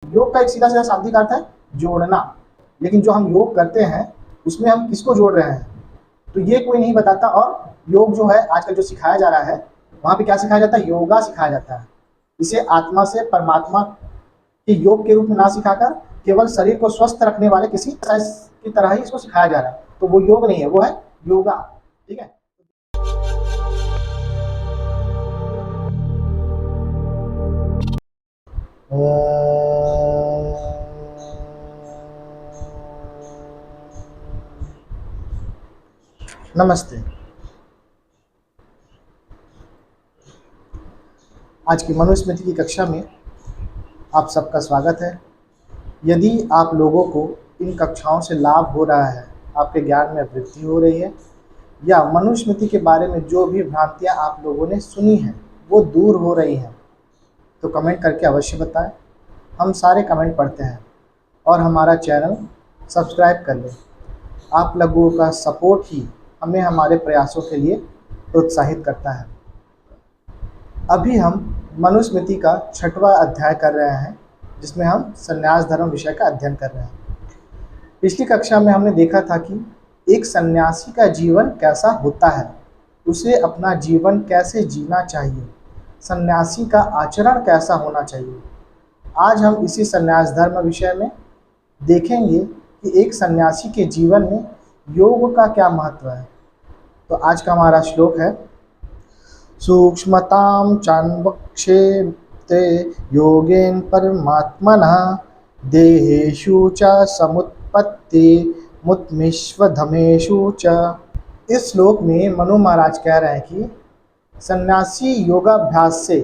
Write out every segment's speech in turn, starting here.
योग का एक सीधा सीधा शाब्दिक अर्थ है जोड़ना, लेकिन जो हम योग करते हैं उसमें हम किसको जोड़ रहे हैं तो ये कोई नहीं बताता। और योग जो है आजकल जो सिखाया जा रहा है वहाँ पे क्या सिखाया जाता है, योगा सिखाया जाता है। इसे आत्मा से परमात्मा के योग के रूप में ना सिखाकर केवल शरीर को स्वस्थ रखने वाले किसी की तरह ही इसको सिखाया जा रहा है। तो वो योग नहीं है, वो है योगा। ठीक है। नमस्ते। आज की मनुस्मृति की कक्षा में आप सबका स्वागत है। यदि आप लोगों को इन कक्षाओं से लाभ हो रहा है, आपके ज्ञान में वृद्धि हो रही है, या मनुस्मृति के बारे में जो भी भ्रांतियां आप लोगों ने सुनी हैं वो दूर हो रही हैं, तो कमेंट करके अवश्य बताएं। हम सारे कमेंट पढ़ते हैं और हमारा चैनल सब्सक्राइब कर लें। आप लोगों का सपोर्ट ही हमें हमारे प्रयासों के लिए प्रोत्साहित करता है। अभी हम मनुस्मृति का 6वां अध्याय कर रहे हैं, जिसमें हम संन्यास धर्म विषय का अध्ययन कर रहे हैं। पिछली कक्षा में हमने देखा था कि एक सन्यासी का जीवन कैसा होता है, उसे अपना जीवन कैसे जीना चाहिए, सन्यासी का आचरण कैसा होना चाहिए। आज हम इसी संन्यास धर्म विषय में देखेंगे कि एक सन्यासी के जीवन में योग का क्या महत्व है। तो आज का हमारा श्लोक है, सूक्ष्मतां चान्वक्षे ते योगेन परमात्मनः देहेषु च समुत्पत्ति मुत्मिष्वधमेषु च। इस श्लोक में मनु महाराज कह रहे हैं कि सन्यासी योगाभ्यास से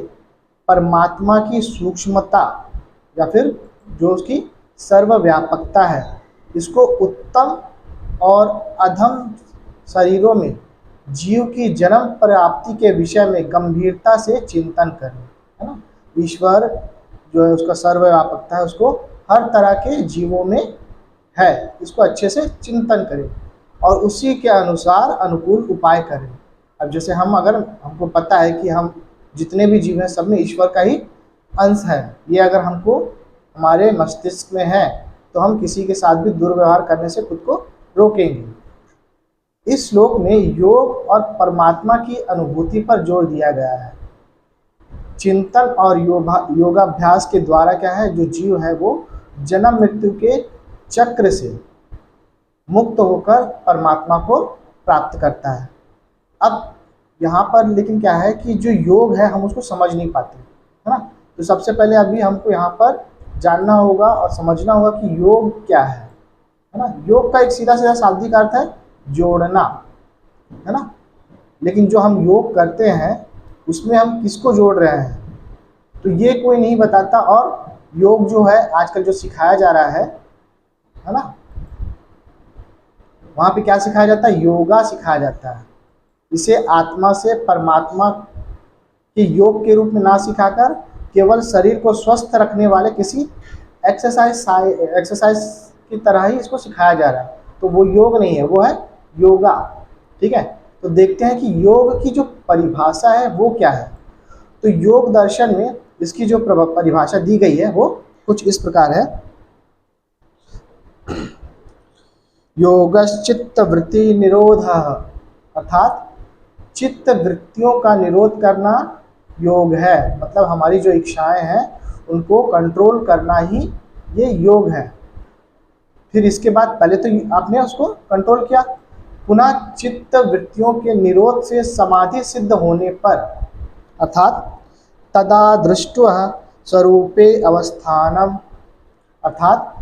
परमात्मा की सूक्ष्मता या फिर जो उसकी सर्वव्यापकता है, इसको उत्तम और अधम शरीरों में जीव की जन्म प्राप्ति के विषय में गंभीरता से चिंतन करें, है ना। ईश्वर जो है उसका सर्वव्यापकता है, उसको हर तरह के जीवों में है, इसको अच्छे से चिंतन करें और उसी के अनुसार अनुकूल उपाय करें। अब जैसे हमको पता है कि हम जितने भी जीव हैं सब में ईश्वर का ही अंश है, ये अगर हमको हमारे मस्तिष्क में है तो हम किसी के साथ भी दुर्व्यवहार करने से खुद को रोकेंगे। इस श्लोक में योग और परमात्मा की अनुभूति पर जोर दिया गया है। चिंतन और योगाभ्यास के द्वारा क्या है, जो जीव है वो जन्म मृत्यु के चक्र से मुक्त होकर परमात्मा को प्राप्त करता है। अब यहाँ पर लेकिन क्या है कि जो योग है हम उसको समझ नहीं पाते, है ना। तो सबसे पहले अभी हमको यहाँ पर जानना होगा और समझना होगा कि योग क्या है ना। योग का एक सीधा सीधा शाब्दिक अर्थ है जोड़ना, है ना। लेकिन जो हम योग करते हैं उसमें हम किसको जोड़ रहे हैं तो ये कोई नहीं बताता। और योग जो है आजकल जो सिखाया जा रहा है ना, वहाँ पे क्या सिखाया जाता है, योगा सिखाया जाता है। इसे आत्मा से परमात्मा के योग के रूप में ना सिखाकर केवल शरीर को स्वस्थ रखने वाले किसी एक्सरसाइज की तरह ही इसको सिखाया जा रहा है। तो वो योग नहीं है, वो है योगा। ठीक है। तो देखते हैं कि योग की जो परिभाषा है वो क्या है। तो योग दर्शन में इसकी जो परिभाषा दी गई है वो कुछ इस प्रकार है, योगश्चित्त वृत्ति निरोधः, अर्थात चित्त वृत्तियों का निरोध करना योग है। मतलब हमारी जो इच्छाएं हैं उनको कंट्रोल करना ही ये योग है। फिर इसके बाद पहले तो आपने उसको कंट्रोल किया, पुनः चित्त वृत्तियों के निरोध से समाधि सिद्ध होने पर, अर्थात तदा दृष्ट्वा स्वरूपे अवस्थानम, अर्थात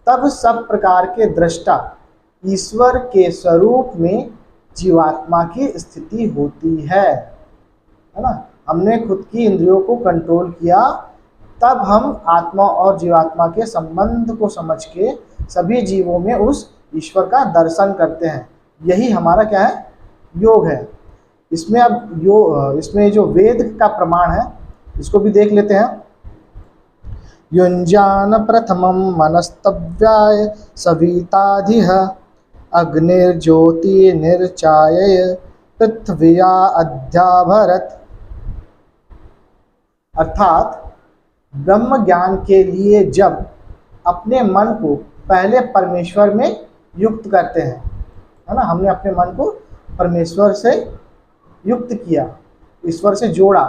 तब सब प्रकार के दृष्टा ईश्वर के स्वरूप में जीवात्मा की स्थिति होती है ना। हमने खुद की इंद्रियों को कंट्रोल किया, तब हम आत्मा और जीवात्मा के संबंध को समझ के सभी जीवों में उस ईश्वर का दर्शन करते हैं। यही हमारा क्या है, योग है। इसमें अब इसमें जो वेद का प्रमाण है इसको भी देख लेते हैं। युञ्जान प्रथमं मनस्तव्याय सविताधिः अग्निर्ज्योतिर्निर्चायय पृथ्व्या अध्याभरत, अर्थात ब्रह्म ज्ञान के लिए जब अपने मन को पहले परमेश्वर में युक्त करते हैं, है ना, हमने अपने मन को परमेश्वर से युक्त किया, ईश्वर से जोड़ा,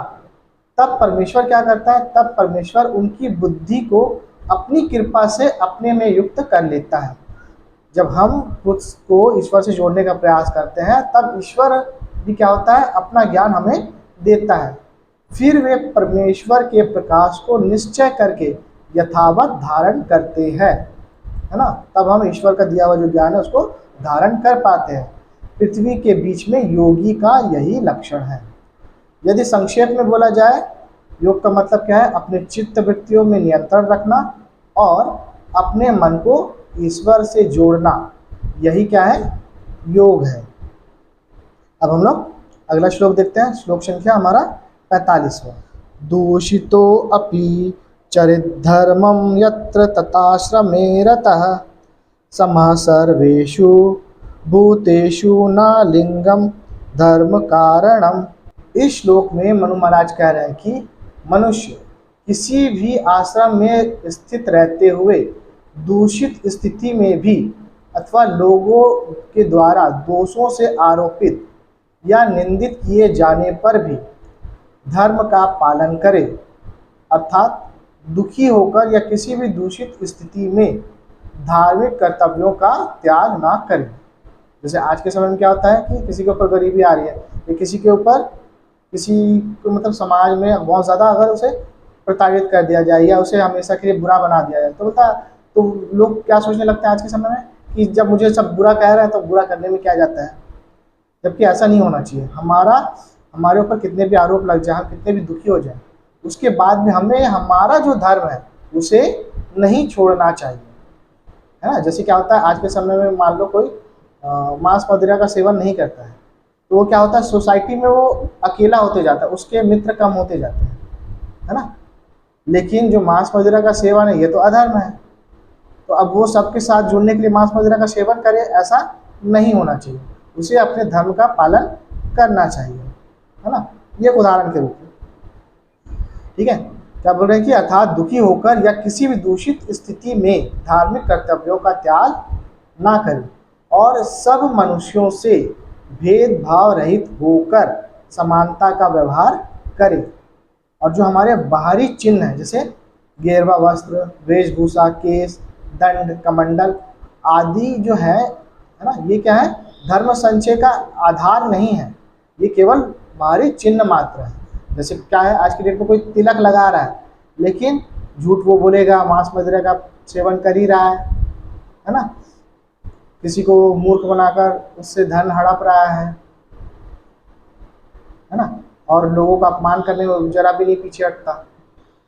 तब परमेश्वर क्या करता है, तब परमेश्वर उनकी बुद्धि को अपनी कृपा से अपने में युक्त कर लेता है। जब हम खुद को ईश्वर से जोड़ने का प्रयास करते हैं तब ईश्वर भी क्या होता है, अपना ज्ञान हमें देता है। फिर वे परमेश्वर के प्रकाश को निश्चय करके यथावत धारण करते हैं, है ना, तब हम ईश्वर का दिया हुआ जो ज्ञान है उसको धारण कर पाते हैं। पृथ्वी के बीच में योगी का यही लक्षण है। यदि संक्षेप में बोला जाए, योग का मतलब क्या है, अपने चित्त वृत्तियों में नियंत्रण रखना और अपने मन को ईश्वर से जोड़ना, यही क्या है, योग है। अब हम लोग अगला श्लोक देखते हैं। श्लोक संख्या हमारा 45वां। दूषितो अपि चरिद्धर्मं यत्र तथाश्रमे रतः समः सर्वेषु भूतेषु न लिंगम धर्म कारणम। इस श्लोक में मनु महाराज कह रहे हैं कि मनुष्य किसी भी आश्रम में स्थित रहते हुए दूषित स्थिति में भी अथवा लोगों के द्वारा दोषों से आरोपित या निंदित किए जाने पर भी धर्म का पालन करे, अर्थात दुखी होकर या किसी भी दूषित स्थिति में धार्मिक कर्तव्यों का त्याग ना करे। जैसे आज के समय में क्या होता है कि किसी के ऊपर गरीबी आ रही है या किसी के ऊपर किसी को मतलब समाज में बहुत ज़्यादा अगर उसे प्रताड़ित कर दिया जाए या उसे हमेशा के लिए बुरा बना दिया जाए तो लोग क्या सोचने लगते हैं आज के समय में कि जब मुझे सब बुरा कह रहे हैं तो बुरा करने में क्या जाता है, जबकि ऐसा नहीं होना चाहिए। हमारे ऊपर कितने भी आरोप लग जाए, हम कितने भी दुखी हो जाए, उसके बाद में हमें हमारा जो धर्म है उसे नहीं छोड़ना चाहिए, है ना। जैसे क्या होता है आज के समय में, मान लो कोई मांस मदिरा का सेवन नहीं करता है तो वो क्या होता है, सोसाइटी में वो अकेला होते जाता है, उसके मित्र कम होते जाते हैं, है ना। लेकिन जो मांस मदिरा का सेवन है ये तो अधर्म है, तो अब वो सबके साथ जुड़ने के लिए मांस मदिरा का सेवन करे, ऐसा नहीं होना चाहिए। उसे अपने धर्म का पालन करना चाहिए, है ना। ये उदाहरण के रूप में, ठीक है। क्या बोल रहे हैं कि अर्थात दुखी होकर या किसी भी दूषित स्थिति में धार्मिक कर्तव्यों का त्याग ना करें और सब मनुष्यों से भेदभाव रहित होकर समानता का व्यवहार करें। और जो हमारे बाहरी चिन्ह हैं, जैसे गेरवा वस्त्र, वेशभूषा, केस, दंड, कमंडल आदि जो है ना, ये क्या है, धर्म संचय का आधार नहीं है, ये केवल बाहरी चिन्ह मात्र है। जैसे क्या है, आज की डेट में कोई तिलक लगा रहा है लेकिन झूठ वो बोलेगा, मांस मदिरा का सेवन कर ही रहा है ना, किसी को मूर्ख बनाकर उससे धन हड़प रहा है ना, और लोगों का अपमान करने में जरा भी नहीं पीछे हटता,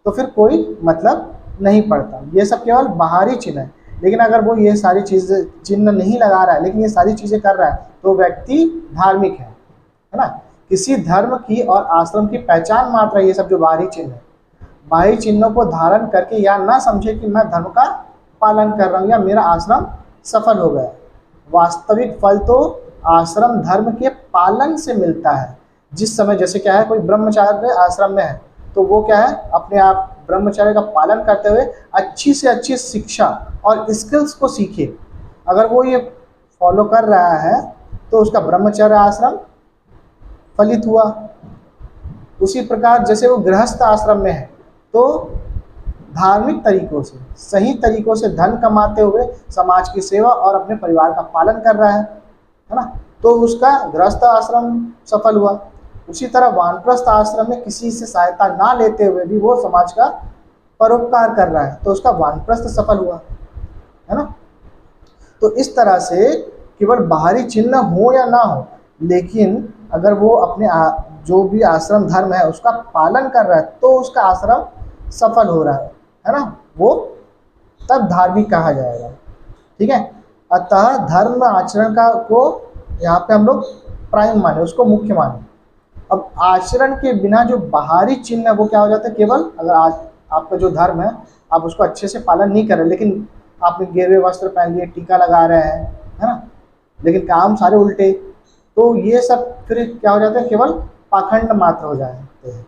तो फिर कोई मतलब नहीं पड़ता। ये सब केवल बाहरी चिन्ह है। लेकिन अगर वो ये सारी चीज़ें चिन्ह नहीं लगा रहा है लेकिन ये सारी चीज़ें कर रहा है तो व्यक्ति धार्मिक है ना। किसी धर्म की और आश्रम की पहचान मात्र है ये सब जो बाहरी चिन्ह है। बाहरी चिन्हों को धारण करके या ना समझे कि मैं धर्म का पालन कर रहा हूँ या मेरा आश्रम सफल हो गया। वास्तविक फल तो आश्रम धर्म के पालन से मिलता है। जिस समय जैसे क्या है, कोई ब्रह्मचार्य आश्रम में है तो वो क्या है, अपने आप ब्रह्मचर्य का पालन करते हुए अच्छी से अच्छी शिक्षा और स्किल्स को सीखे। अगर वो ये फॉलो कर रहा है तो उसका ब्रह्मचर्य आश्रम फलित हुआ। उसी प्रकार जैसे वो गृहस्थ आश्रम में है तो धार्मिक तरीकों से, सही तरीकों से धन कमाते हुए समाज की सेवा और अपने परिवार का पालन कर रहा है ना, तो उसका गृहस्थ आश्रम सफल हुआ। उसी तरह वानप्रस्थ आश्रम में किसी से सहायता ना लेते हुए भी वो समाज का परोपकार कर रहा है तो उसका वानप्रस्थ सफल हुआ, है ना। तो इस तरह से केवल बाहरी चिन्ह हो या ना हो, लेकिन अगर वो अपने जो भी आश्रम धर्म है उसका पालन कर रहा है तो उसका आश्रम सफल हो रहा है ना, वो तब धार्मिक कहा जाएगा, ठीक है। अतः धर्म आचरण का को यहाँ पे हम लोग प्राइम माने, उसको मुख्य माने। अब आचरण के बिना जो बाहरी चिन्ह है वो क्या हो जाता है, केवल अगर आज आपका जो धर्म है आप उसको अच्छे से पालन नहीं कर रहे, लेकिन आपने गेरुए वस्त्र पहन लिए, टीका लगा रहे हैं, है ना, लेकिन काम सारे उल्टे, तो ये सब फिर क्या हो जाता है, केवल पाखंड मात्र हो जाते हैं।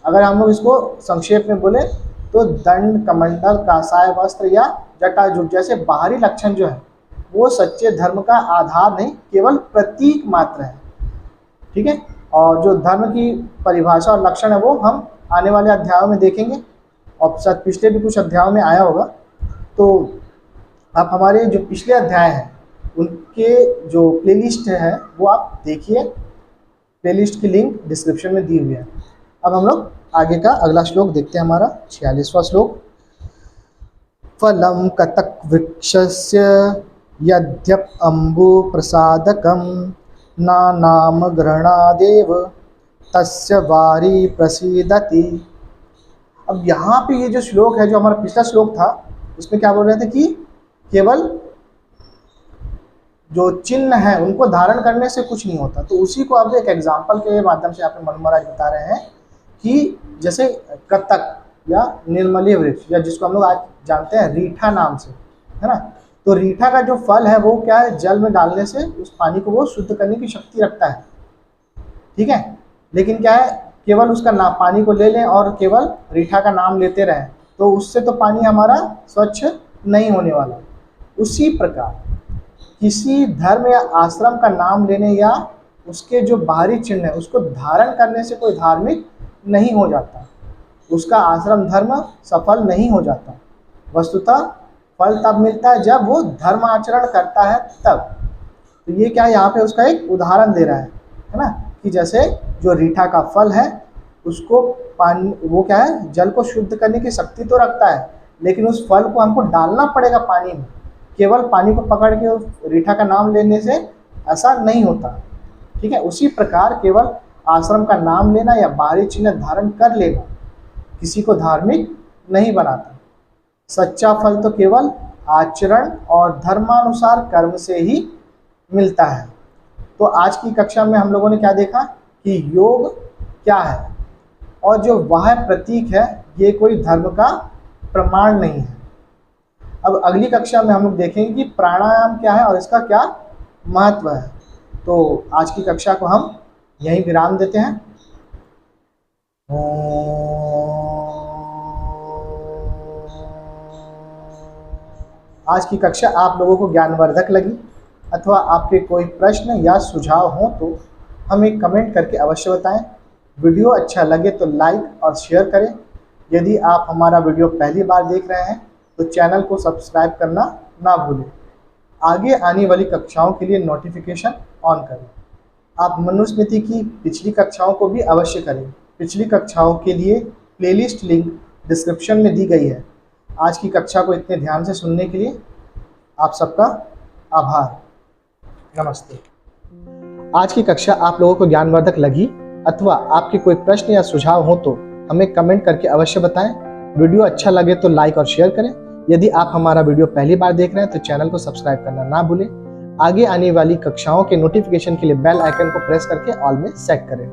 अगर हम लोग इसको संक्षेप में बोले तो दंड, कमंडल, कासाय वस्त्र या जटाजूट जैसे बाहरी लक्षण जो है वो सच्चे धर्म का आधार नहीं, केवल प्रतीक मात्र है। ठीक है, और जो धर्म की परिभाषा और लक्षण है वो हम आने वाले अध्यायों में देखेंगे, और शायद पिछले भी कुछ अध्यायों में आया होगा। तो आप हमारे जो पिछले अध्याय हैं उनके जो प्लेलिस्ट है वो आप देखिए, प्लेलिस्ट की लिंक डिस्क्रिप्शन में दी हुई है। अब हम लोग आगे का अगला श्लोक देखते हैं, हमारा 46वां श्लोक। फलम कतक वृक्षस्य यद्यप अम्बु प्रसादकम ना नाम ग्रहणादेव तस्य वारी प्रसीदति। अब यहाँ पे ये जो श्लोक है, जो हमारा पिछला श्लोक था, उसमें क्या बोल रहे थे कि केवल जो चिन्ह है उनको धारण करने से कुछ नहीं होता। तो उसी को अब एक एग्जाम्पल के माध्यम से यहाँ पे मनु महाराज बता रहे हैं कि जैसे कतक या निर्मलीय वृक्ष, या जिसको हम लोग आज जानते हैं रीठा नाम से, है ना। तो रीठा का जो फल है वो क्या है, जल में डालने से उस पानी को वो शुद्ध करने की शक्ति रखता है। ठीक है, लेकिन क्या है, केवल उसका नाम, पानी को ले लें और केवल रीठा का नाम लेते रहें तो उससे तो पानी हमारा स्वच्छ नहीं होने वाला। उसी प्रकार किसी धर्म या आश्रम का नाम लेने या उसके जो बाहरी चिन्ह है उसको धारण करने से कोई धार्मिक नहीं हो जाता, उसका आश्रम धर्म सफल नहीं हो जाता। वस्तुतः फल तब मिलता है जब वो धर्म आचरण करता है तब। तो ये क्या है, यहाँ पे उसका एक उदाहरण दे रहा है ना, कि जैसे जो रीठा का फल है उसको पानी, वो क्या है, जल को शुद्ध करने की शक्ति तो रखता है, लेकिन उस फल को हमको डालना पड़ेगा पानी में। केवल पानी को पकड़ के उस रीठा का नाम लेने से ऐसा नहीं होता। ठीक है, उसी प्रकार केवल आश्रम का नाम लेना या बाहरी चिन्ह धारण कर लेना किसी को धार्मिक नहीं बनाता। सच्चा फल तो केवल आचरण और धर्मानुसार कर्म से ही मिलता है। तो आज की कक्षा में हम लोगों ने क्या देखा कि योग क्या है, और जो वह प्रतीक है ये कोई धर्म का प्रमाण नहीं है। अब अगली कक्षा में हम लोग देखेंगे कि प्राणायाम क्या है और इसका क्या महत्व है। तो आज की कक्षा को हम यहीं विराम देते हैं। आज की कक्षा आप लोगों को ज्ञानवर्धक लगी अथवा आपके कोई प्रश्न या सुझाव हो तो हमें कमेंट करके अवश्य बताएं। वीडियो अच्छा लगे तो लाइक और शेयर करें। यदि आप हमारा वीडियो पहली बार देख रहे हैं तो चैनल को सब्सक्राइब करना ना भूलें। आगे आने वाली कक्षाओं के लिए नोटिफिकेशन ऑन करें। आप मनुस्मृति की पिछली कक्षाओं को भी अवश्य करें। पिछली कक्षाओं के लिए प्लेलिस्ट लिंक डिस्क्रिप्शन में दी गई है। आज की कक्षा को इतने ध्यान से सुनने के लिए आप सबका आभार। नमस्ते। आज की कक्षा आप लोगों को ज्ञानवर्धक लगी अथवा आपके कोई प्रश्न या सुझाव हो तो हमें कमेंट करके अवश्य बताएं। वीडियो अच्छा लगे तो लाइक और शेयर करें। यदि आप हमारा वीडियो पहली बार देख रहे हैं तो चैनल को सब्सक्राइब करना ना भूलें। आगे आने वाली कक्षाओं के नोटिफिकेशन के लिए बेल आइकन को प्रेस करके ऑल में सेट करें।